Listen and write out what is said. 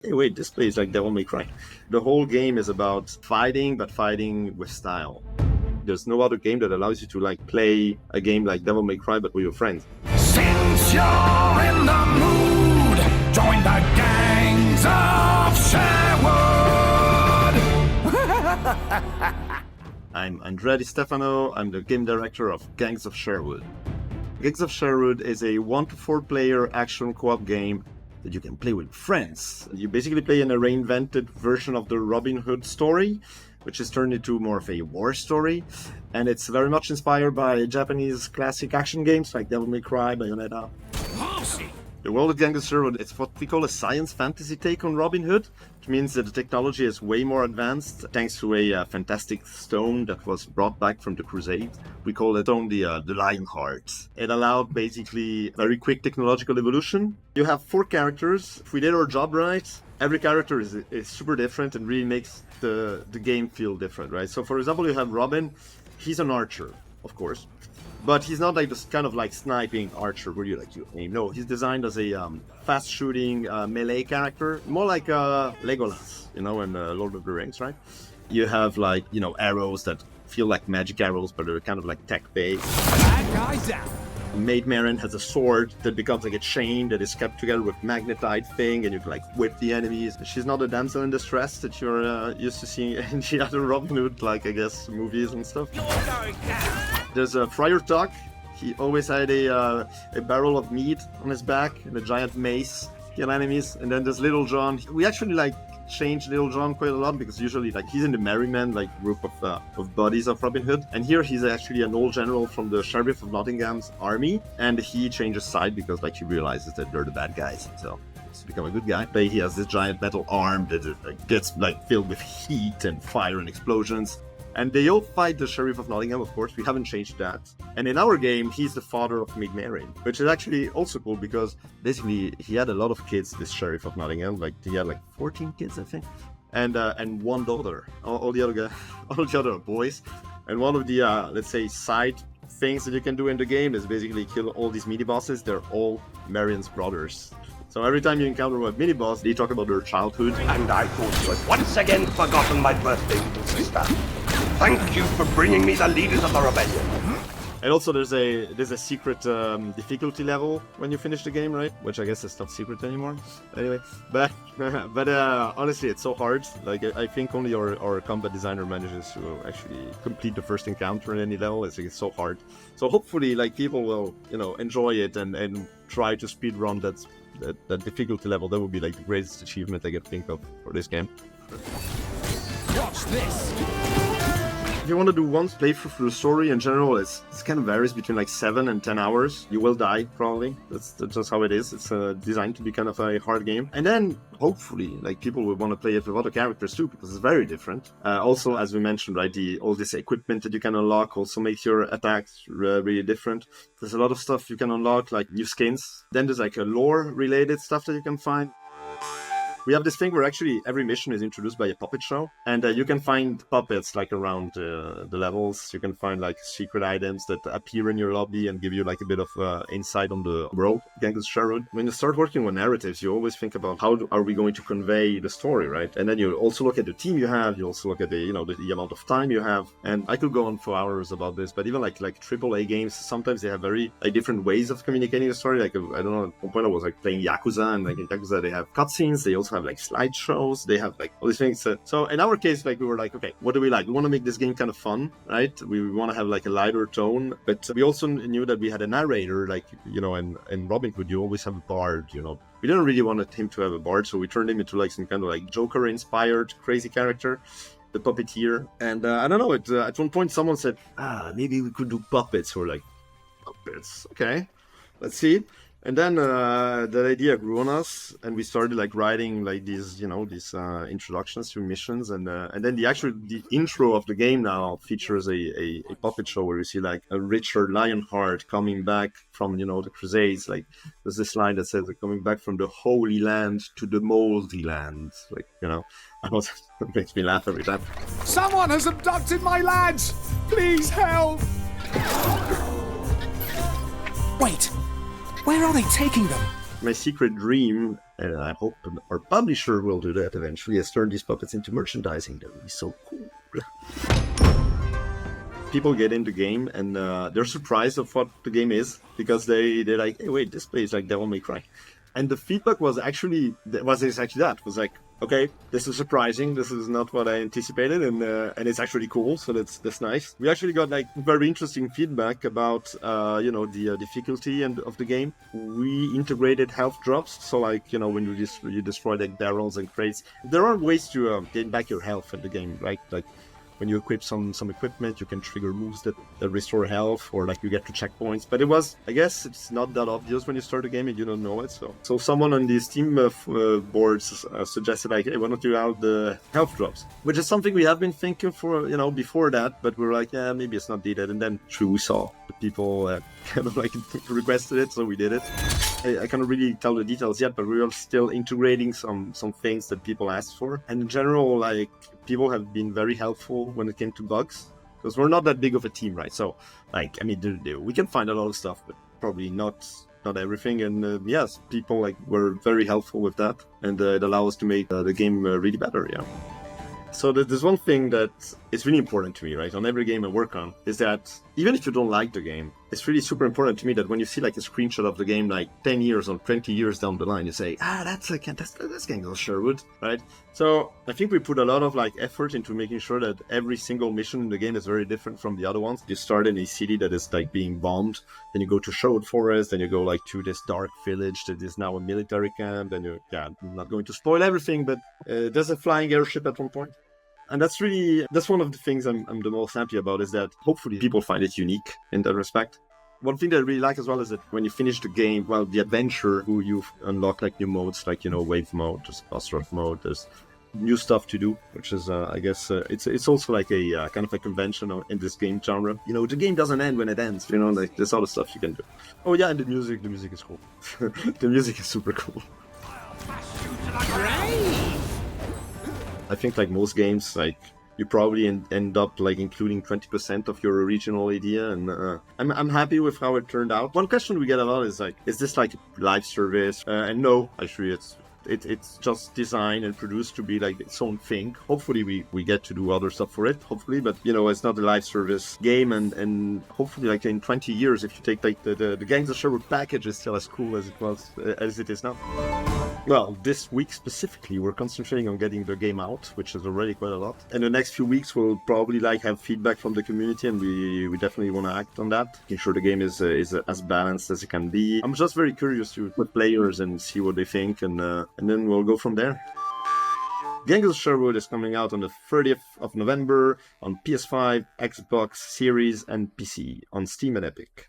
Hey, wait, this plays like Devil May Cry. The whole game is about fighting, but fighting with style. There's no other game that allows you to like play a game like Devil May Cry, but with your friends. Since you're in the mood, join the gangs of Sherwood. I'm Andrea Di Stefano. I'm the game director of Gangs of Sherwood. Gangs of Sherwood is a 1 to 4 player action co-op game that you can play with friends. You basically play in a reinvented version of the Robin Hood story, which is turned into more of a war story. And it's very much inspired by Japanese classic action games like Devil May Cry, Bayonetta. The world of Gangs of Sherwood is what we call a science fantasy take on Robin Hood, which means that the technology is way more advanced thanks to a fantastic stone that was brought back from the Crusades. We call it stone the Lion Heart. It allowed basically very quick technological evolution. You have 4 characters. If we did our job right, every character is super different and really makes the game feel different, right? So for example, you have Robin. He's an archer, of course. But he's not like this kind of like sniping archer where you aim. No, he's designed as a fast shooting melee character, more like Legolas, in Lord of the Rings, right? You have arrows that feel like magic arrows, but they're kind of like tech based. Bad guy down. Maid Marian has a sword that becomes like a chain that is kept together with magnetite thing, and you can like whip the enemies. She's not a damsel in distress that you're used to seeing in the other Robin Hood, movies and stuff. You're going down. There's a Friar Tuck. He always had a barrel of meat on his back and a giant mace to kill enemies. And then there's Little John. We actually changed Little John quite a lot because usually he's in the Merryman group of buddies of Robin Hood, and here he's actually an old general from the Sheriff of Nottingham's army, and he changes side because he realizes that they're the bad guys, so he's become a good guy. But he has this giant metal arm that gets filled with heat and fire and explosions. And they all fight the Sheriff of Nottingham, of course. We haven't changed that. And in our game, he's the father of Maid Marian, which is actually also cool because basically he had a lot of kids, this Sheriff of Nottingham. He had 14 kids, I think, and one daughter. All the other boys. And one of the let's say side things that you can do in the game is basically kill all these mini bosses. They're all Marian's brothers. So every time you encounter a mini boss, they talk about their childhood. And I thought you had once again forgotten my birthday, little sister. Thank you for bringing me the leaders of the rebellion. And also there's a secret difficulty level when you finish the game, right? Which I guess is not secret anymore. Anyway, but honestly, it's so hard. I think only our combat designer manages to actually complete the first encounter in any level. It's so hard. So hopefully, people will enjoy it and try to speedrun that difficulty level. That would be the greatest achievement I could think of for this game. Watch this. If you want to do one playthrough through the story in general, it's kind of varies between 7 and 10 hours. You will die, probably. That's just how it is. It's designed to be kind of a hard game. And then, hopefully, people will want to play it with other characters too, because it's very different. Also, as we mentioned, right, all this equipment that you can unlock also makes your attacks really different. There's a lot of stuff you can unlock, like new skins. Then there's a lore-related stuff that you can find. We have this thing where actually every mission is introduced by a puppet show, and you can find puppets around the levels. You can find secret items that appear in your lobby and give you a bit of insight on the world. Gangs of Sherwood. When you start working on narratives, you always think about how are we going to convey the story, right? And then you also look at the team you have. You also look at the amount of time you have. And I could go on for hours about this, but even like AAA games, sometimes they have very different ways of communicating the story. I don't know. At one point I was playing Yakuza, and in Yakuza they have cutscenes. They also have slideshows. They have all these things. So in our case, we were okay, what do we like? We want to make this game kind of fun, right? We want to have a lighter tone, but we also knew that we had a narrator, in Robin Hood, you always have a bard, We didn't really want him to have a bard, so we turned him into some kind of Joker-inspired crazy character, the puppeteer. And I don't know, at one point someone said, maybe we could do puppets. We're puppets, okay, let's see. And then that idea grew on us, and we started writing these introductions to missions, and then the intro of the game now features a puppet show where you see a Richard Lionheart coming back from the Crusades. There's this line that says coming back from the Holy Land to the Moldy Land. It makes me laugh every time. Someone has abducted my lads. Please help. Wait. Where are they taking them? My secret dream And I hope our publisher will do that eventually, is turn these puppets into merchandising. That would be so cool. People get into game and they're surprised of what the game is, because they're like, hey, wait, this plays like Devil May Cry. And the feedback was actually exactly that. It was like, okay, this is surprising. This is not what I anticipated, and it's actually cool. So that's nice. We actually got like very interesting feedback about the difficulty of the game. We integrated health drops, so like when you destroy like barrels and crates, there are ways to gain back your health in the game, right? Like, when you equip some equipment, you can trigger moves that restore health, or like you get to checkpoints. But I guess it's not that obvious when you start the game and you don't know it. So someone on the Steam boards suggested like, hey, why don't you add the health drops? Which is something we have been thinking for, before that, but we're like, yeah, maybe it's not needed. And then we saw the people kind of like requested it, so we did it. I cannot really tell the details yet, but we are still integrating some things that people asked for. And in general, like, people have been very helpful when it came to bugs, because we're not that big of a team, right? So, like, I mean, we can find a lot of stuff, but probably not everything. And yes, people like were very helpful with that, and it allows us to make the game really better. Yeah. So there's one thing that is really important to me, right, on every game I work on, is that even if you don't like the game, it's really super important to me that when you see like a screenshot of the game like 10 years or 20 years down the line, you say, that's Gangs Sherwood, right? So I think we put a lot of like effort into making sure that every single mission in the game is very different from the other ones. You start in a city that is like being bombed, then you go to Sherwood Forest, then you go like to this dark village that is now a military camp, then I'm not going to spoil everything, but there's a flying airship at one point. And that's one of the things I'm the most happy about, is that hopefully people find it unique in that respect. One thing that I really like as well is that when you finish the game, well, the adventure, you unlock like new modes, like, wave mode, there's boss rush mode, there's new stuff to do, which is, I guess, it's also like a kind of a convention in this game genre. The game doesn't end when it ends, like there's other stuff you can do. Oh yeah, and the music is cool. The music is super cool. I think like most games, like you probably end up like including 20% of your original idea, and I'm happy with how it turned out. One question we get a lot is like, is this like a live service? And no, actually it's just designed and produced to be like its own thing. Hopefully we get to do other stuff for it, hopefully, but it's not a live service game, and hopefully like in 20 years, if you take like the Gangs of Sherwood package, is still as cool as it is now. Well, this week specifically, we're concentrating on getting the game out, which is already quite a lot. In the next few weeks, we'll probably like have feedback from the community, and we definitely want to act on that, making sure the game is as balanced as it can be. I'm just very curious to put players and see what they think, and then we'll go from there. Gangs of Sherwood is coming out on the 30th of November on PS5, Xbox Series, and PC on Steam and Epic.